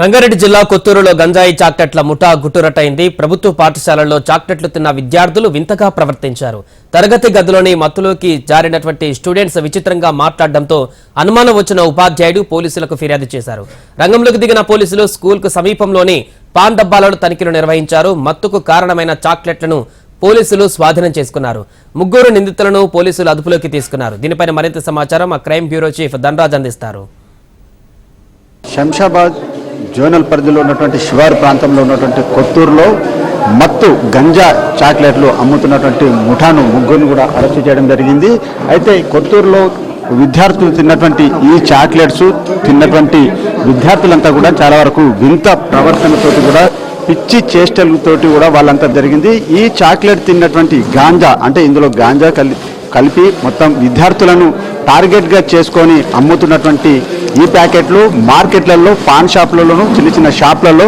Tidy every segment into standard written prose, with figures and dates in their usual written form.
రంగారెడ్డి జిల్లా కొత్తూరులో గంజాయి చాక్లెట్ల ముఠా గుట్టురట్టయింది. ప్రభుత్వ పాఠశాలల్లో చాక్లెట్లు తిన్న విద్యార్థులు వింతగా ప్రవర్తించారు. తరగతి గదిలోని మత్తులోకి జారినటువంటి స్టూడెంట్స్ విచిత్రంగా మాట్లాడడంతో అనుమానం వచ్చిన ఉపాధ్యాయుడు పోలీసులకు ఫిర్యాదు చేశారు. రంగంలోకి దిగిన పోలీసులు స్కూల్కు సమీపంలోని పాన్ డబ్బాలలో తనిఖీలు నిర్వహించారు. మత్తుకు కారణమైన చాక్లెట్లను పోలీసులు స్వాధీనం చేసుకున్నారు. ముగ్గురు నిందితులను పోలీసులు అదుపులోకి తీసుకున్నారు. దీనిపైన మరింత సమాచారం మా క్రైమ్ బ్యూరో చీఫ్ ధనరాజ్ అందిస్తారు. శంషాబాద్ జోనల్ పరిధిలో ఉన్నటువంటి శివారు ప్రాంతంలో ఉన్నటువంటి కొత్తూరులో మత్తు గంజా చాక్లెట్లు అమ్ముతున్నటువంటి ముఠాను ముగ్గురిని కూడా అరెస్టు చేయడం జరిగింది. అయితే కొత్తూరులో విద్యార్థులు తిన్నటువంటి ఈ చాక్లెట్స్ తిన్నటువంటి విద్యార్థులంతా కూడా చాలా వరకు వింత ప్రవర్తనతోటి కూడా పిచ్చి చేష్టలతోటి కూడా వాళ్ళంతా జరిగింది. ఈ చాక్లెట్ తిన్నటువంటి గాంజా అంటే ఇందులో గాంజా కలిపి మొత్తం విద్యార్థులను టార్గెట్గా చేసుకొని అమ్ముతున్నటువంటి ఈ ప్యాకెట్లు మార్కెట్లలో పాన్ షాపులలోనూ చిన్న చిన్న షాపులలో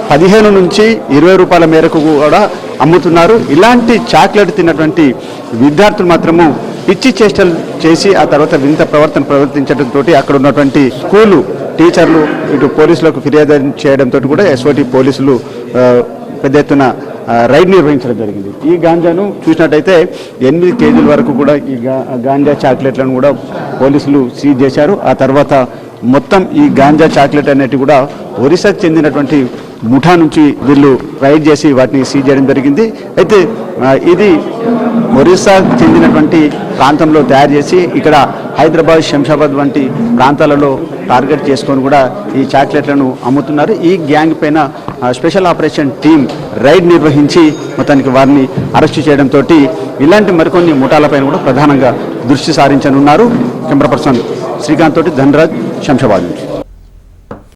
15 నుంచి 20 రూపాయల మేరకు కూడా అమ్ముతున్నారు. ఇలాంటి చాక్లెట్ తిన్నటువంటి విద్యార్థులు మాత్రము పిచ్చి చేష్టలు చేసి ఆ తర్వాత వింత ప్రవర్తించడంతో అక్కడ ఉన్నటువంటి స్కూలు టీచర్లు ఇటు పోలీసులకు ఫిర్యాదు చేయడంతో కూడా ఎస్ఓటి పోలీసులు పెద్ద ఎత్తున రైడ్ నిర్వహించడం జరిగింది. ఈ గాంజాను చూసినట్టయితే 8 కేజీల వరకు కూడా ఈ గాంజా చాక్లెట్లను కూడా పోలీసులు సీజ్ చేశారు. ఆ తర్వాత మొత్తం ఈ గాంజా చాక్లెట్ అనేటి కూడా ఒరిస్సాకు చెందినటువంటి ముఠా నుంచి వీళ్ళు రైడ్ చేసి వాటిని సీజ్ చేయడం జరిగింది. అయితే ఇది ఒరిస్సాకు చెందినటువంటి ప్రాంతంలో తయారు చేసి ఇక్కడ హైదరాబాద్ శంషాబాద్ వంటి ప్రాంతాలలో టార్గెట్ చేసుకొని కూడా ఈ చాక్లెట్లను అమ్ముతున్నారు. ఈ గ్యాంగ్ పైన స్పెషల్ ఆపరేషన్ టీం రైడ్ నిర్వహించి మొత్తానికి వారిని అరెస్టు చేయడంతో ఇలాంటి మరికొన్ని ముఠాలపైన కూడా ప్రధానంగా దృష్టి సారించనున్నారు. కెమెరా పర్సన్ శ్రీకాంత్ తోటి ధనరాజ్, శంషాబాద్ నుంచి.